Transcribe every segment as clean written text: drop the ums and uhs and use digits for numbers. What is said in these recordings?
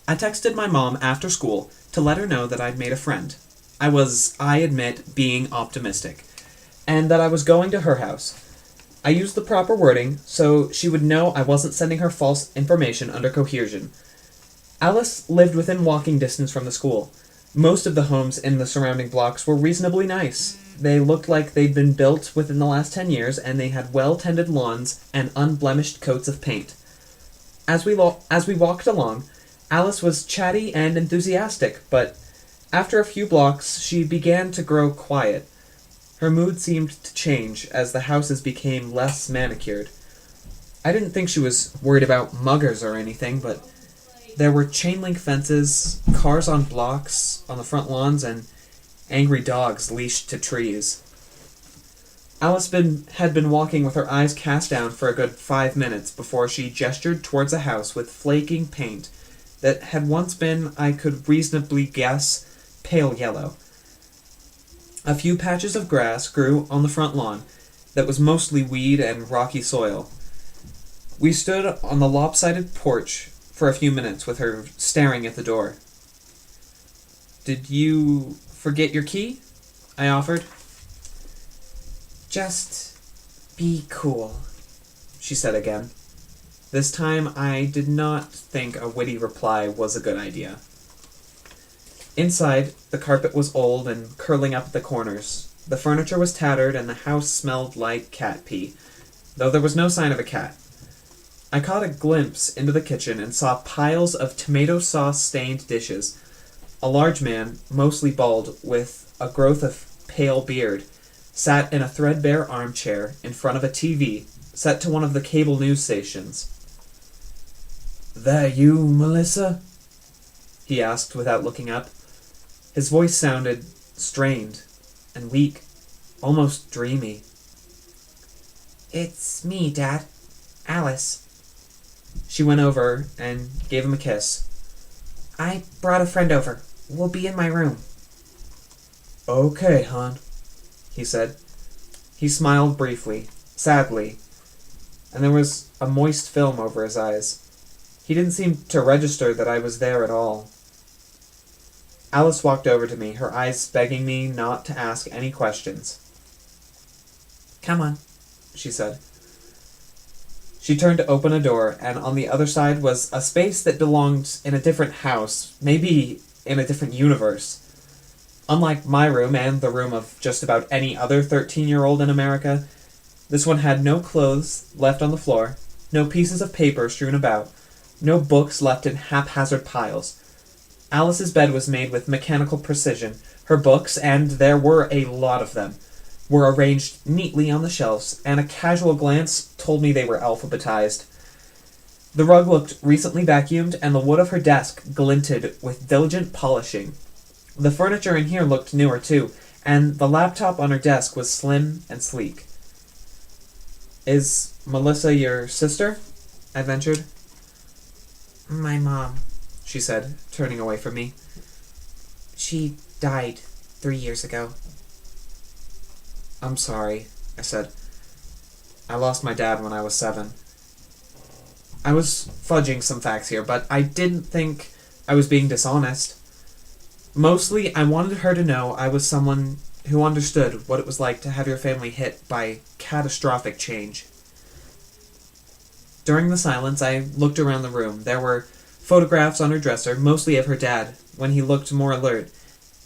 I texted my mom after school to let her know that I'd made a friend. I admit, being optimistic, and that I was going to her house. I used the proper wording so she would know I wasn't sending her false information under coercion. Alice lived within walking distance from the school. Most of the homes in the surrounding blocks were reasonably nice. They looked like they'd been built within the last 10 years, and they had well-tended lawns and unblemished coats of paint. As we walked along, Alice was chatty and enthusiastic, but after a few blocks, she began to grow quiet. Her mood seemed to change as the houses became less manicured. I didn't think she was worried about muggers or anything, but there were chain-link fences, cars on blocks, on the front lawns, and angry dogs leashed to trees. Alice had been walking with her eyes cast down for a good 5 minutes before she gestured towards a house with flaking paint that had once been, I could reasonably guess, pale yellow. A few patches of grass grew on the front lawn that was mostly weed and rocky soil. We stood on the lopsided porch for a few minutes with her staring at the door. "Did you forget your key?" I offered. "Just be cool," she said again. This time I did not think a witty reply was a good idea. Inside, the carpet was old and curling up at the corners. The furniture was tattered and the house smelled like cat pee, though there was no sign of a cat. I caught a glimpse into the kitchen and saw piles of tomato sauce-stained dishes. A large man, mostly bald, with a growth of pale beard, sat in a threadbare armchair in front of a TV set to one of the cable news stations. "That you, Melissa?" he asked without looking up. His voice sounded strained and weak, almost dreamy. "It's me, Dad. Alice." She went over and gave him a kiss. "I brought a friend over. We'll be in my room." "Okay, hon," he said. He smiled briefly, sadly, and there was a moist film over his eyes. He didn't seem to register that I was there at all. Alice walked over to me, her eyes begging me not to ask any questions. "Come on," she said. She turned to open a door, and on the other side was a space that belonged in a different house, maybe in a different universe. Unlike my room and the room of just about any other 13-year-old in America, this one had no clothes left on the floor, no pieces of paper strewn about, no books left in haphazard piles. Alice's bed was made with mechanical precision. Her books, and there were a lot of them, were arranged neatly on the shelves, and a casual glance told me they were alphabetized. The rug looked recently vacuumed, and the wood of her desk glinted with diligent polishing. The furniture in here looked newer too, and the laptop on her desk was slim and sleek. "Is Melissa your sister?" I ventured. "My mom," she said, turning away from me. "She died 3 years ago." "I'm sorry," I said. "I lost my dad when I was 7. I was fudging some facts here, but I didn't think I was being dishonest. Mostly, I wanted her to know I was someone who understood what it was like to have your family hit by catastrophic change." During the silence, I looked around the room. There were photographs on her dresser, mostly of her dad, when he looked more alert,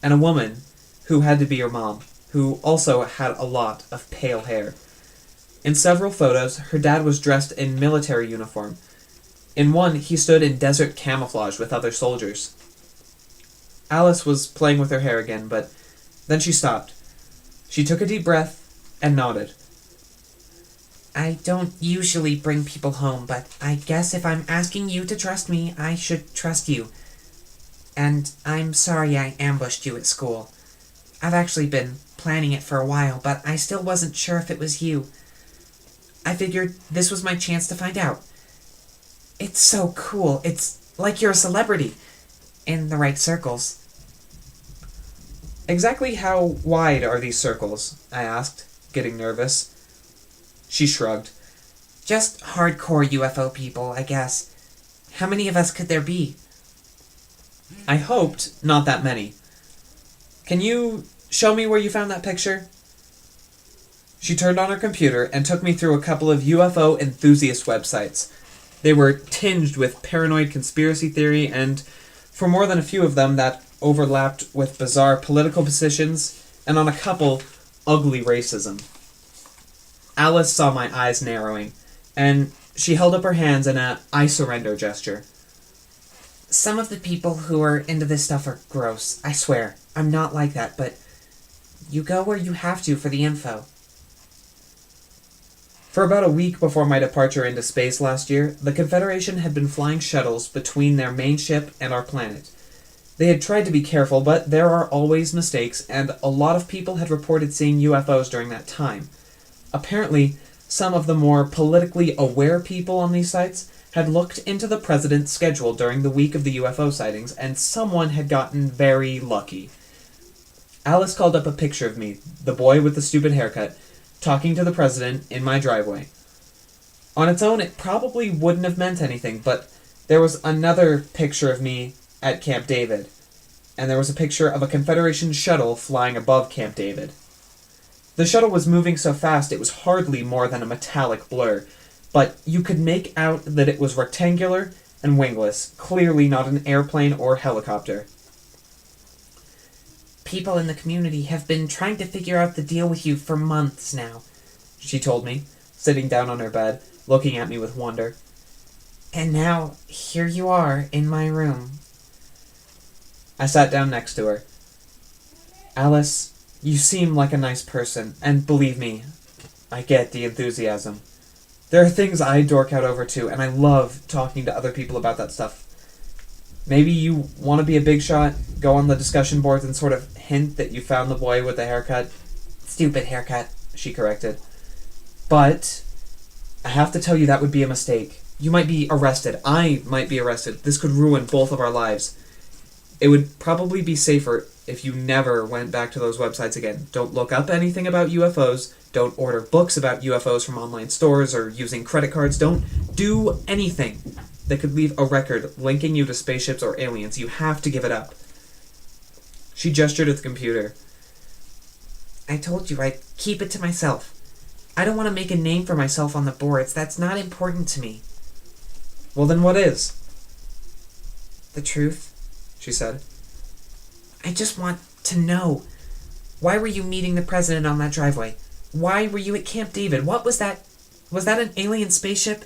and a woman, who had to be her mom, who also had a lot of pale hair. In several photos, her dad was dressed in military uniform. In one, he stood in desert camouflage with other soldiers. Alice was playing with her hair again, but then she stopped. She took a deep breath and nodded. "I don't usually bring people home, but I guess if I'm asking you to trust me, I should trust you. And I'm sorry I ambushed you at school. I've actually been planning it for a while, but I still wasn't sure if it was you. I figured this was my chance to find out. It's so cool. It's like you're a celebrity. In the right circles." "Exactly how wide are these circles?" I asked, getting nervous. She shrugged. "Just hardcore UFO people, I guess. How many of us could there be?" I hoped not that many. Can you show me where you found that picture? She turned on her computer and took me through a couple of UFO enthusiast websites. They were tinged with paranoid conspiracy theory, and for more than a few of them that overlapped with bizarre political positions, and on a couple, ugly racism. Alice saw my eyes narrowing, and she held up her hands in a "I surrender" gesture. Some of the people who are into this stuff are gross, I swear. I'm not like that, but you go where you have to for the info. For about a week before my departure into space last year, the Confederation had been flying shuttles between their main ship and our planet. They had tried to be careful, but there are always mistakes, and a lot of people had reported seeing UFOs during that time. Apparently, some of the more politically aware people on these sites had looked into the president's schedule during the week of the UFO sightings, and someone had gotten very lucky. Alice called up a picture of me, the boy with the stupid haircut, talking to the president in my driveway. On its own, it probably wouldn't have meant anything, but there was another picture of me at Camp David, and there was a picture of a Confederation shuttle flying above Camp David. The shuttle was moving so fast it was hardly more than a metallic blur, but you could make out that it was rectangular and wingless, clearly not an airplane or helicopter. People in the community have been trying to figure out the deal with you for months now, she told me, sitting down on her bed, looking at me with wonder. And now, here you are, in my room. I sat down next to her. Alice, you seem like a nice person, and believe me, I get the enthusiasm. There are things I dork out over too, and I love talking to other people about that stuff. Maybe you want to be a big shot, go on the discussion boards and sort of hint that you found the boy with the haircut. Stupid haircut, she corrected. But I have to tell you that would be a mistake. You might be arrested. I might be arrested. This could ruin both of our lives. It would probably be safer if you never went back to those websites again. Don't look up anything about UFOs. Don't order books about UFOs from online stores or using credit cards. Don't do anything that could leave a record linking you to spaceships or aliens. You have to give it up. She gestured at the computer. I told you I'd keep it to myself. I don't want to make a name for myself on the boards. That's not important to me. Well, then what is? The truth, she said. I just want to know. Why were you meeting the president on that driveway? Why were you at Camp David? What was that? Was that an alien spaceship?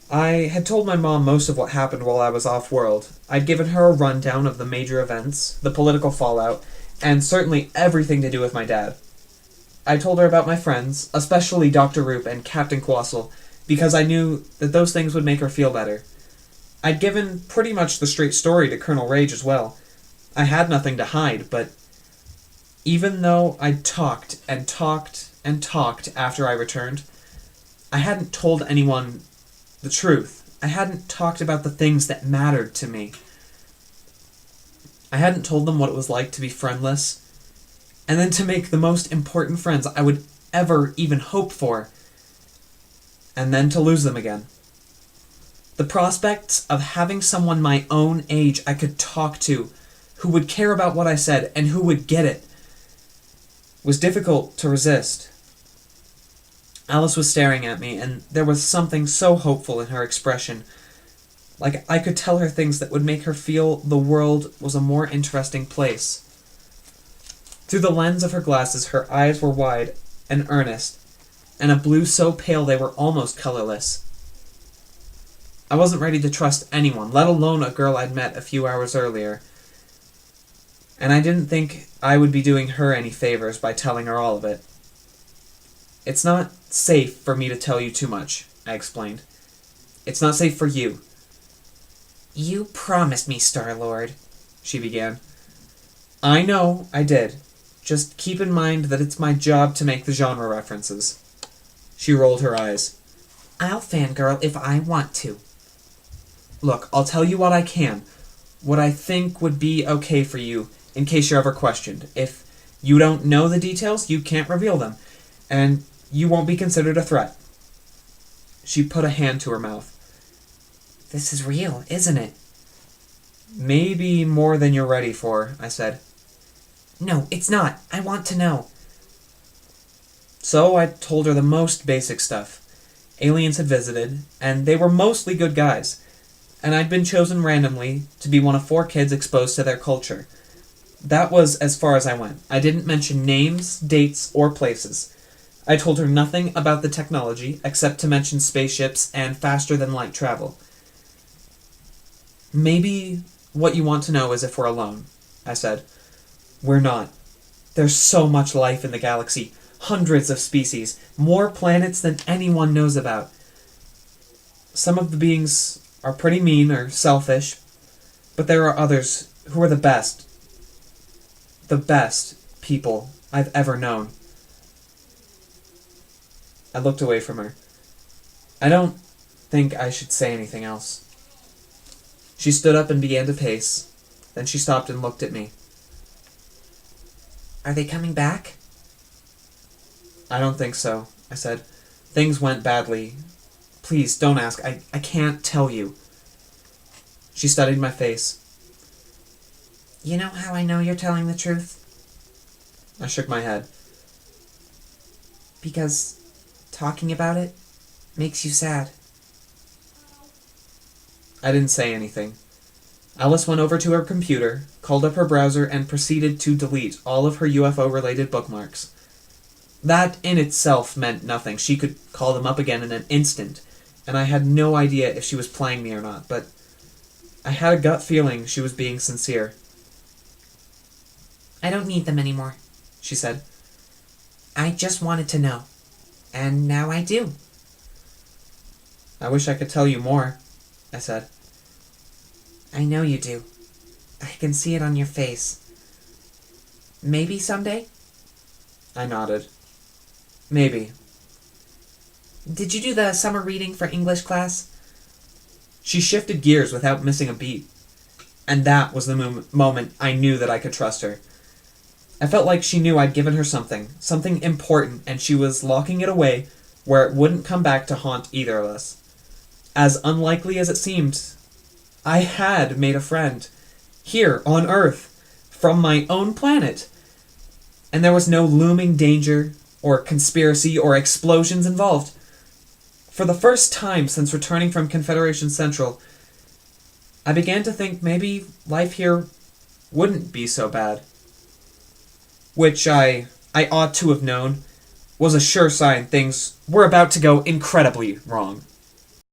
I had told my mom most of what happened while I was off-world. I'd given her a rundown of the major events, the political fallout, and certainly everything to do with my dad. I told her about my friends, especially Dr. Roop and Captain Quassel, because I knew that those things would make her feel better. I'd given pretty much the straight story to Colonel Rage as well. I had nothing to hide, but even though I'd talked and talked and talked after I returned, I hadn't told anyone the truth. I hadn't talked about the things that mattered to me. I hadn't told them what it was like to be friendless, and then to make the most important friends I would ever even hope for, and then to lose them again. The prospects of having someone my own age I could talk to, who would care about what I said and who would get it, was difficult to resist. Alice was staring at me, and there was something so hopeful in her expression. Like I could tell her things that would make her feel the world was a more interesting place. Through the lens of her glasses, her eyes were wide and earnest, and a blue so pale they were almost colorless. I wasn't ready to trust anyone, let alone a girl I'd met a few hours earlier. And I didn't think I would be doing her any favors by telling her all of it. It's not safe for me to tell you too much, I explained. It's not safe for you. You promised me, Star-Lord, she began. I know, I did. Just keep in mind that it's my job to make the genre references. She rolled her eyes. I'll fangirl if I want to. Look, I'll tell you what I can. What I think would be okay for you, in case you're ever questioned. If you don't know the details, you can't reveal them. And you won't be considered a threat. She put a hand to her mouth. This is real, isn't it? Maybe more than you're ready for, I said. No, it's not. I want to know. So I told her the most basic stuff. Aliens had visited, and they were mostly good guys, and I'd been chosen randomly to be one of 4 kids exposed to their culture. That was as far as I went. I didn't mention names, dates, or places. I told her nothing about the technology, except to mention spaceships and faster-than-light travel. Maybe what you want to know is if we're alone, I said. We're not. There's so much life in the galaxy. Hundreds of species. More planets than anyone knows about. Some of the beings are pretty mean or selfish, but there are others who are the best. The best people I've ever known. I looked away from her. I don't think I should say anything else. She stood up and began to pace. Then she stopped and looked at me. Are they coming back? I don't think so, I said. Things went badly. Please, don't ask. I can't tell you. She studied my face. You know how I know you're telling the truth? I shook my head. Because talking about it makes you sad. I didn't say anything. Alice went over to her computer, called up her browser, and proceeded to delete all of her UFO-related bookmarks. That in itself meant nothing. She could call them up again in an instant, and I had no idea if she was playing me or not, but I had a gut feeling she was being sincere. I don't need them anymore, she said. I just wanted to know. And now I do. I wish I could tell you more, I said. I know you do. I can see it on your face. Maybe someday? I nodded. Maybe. Did you do the summer reading for English class? She shifted gears without missing a beat. And that was the moment I knew that I could trust her. I felt like she knew I'd given her something important, and she was locking it away where it wouldn't come back to haunt either of us. As unlikely as it seemed, I had made a friend. Here, on Earth. From my own planet. And there was no looming danger, or conspiracy, or explosions involved. For the first time since returning from Confederation Central, I began to think maybe life here wouldn't be so bad. Which I ought to have known was a sure sign things were about to go incredibly wrong.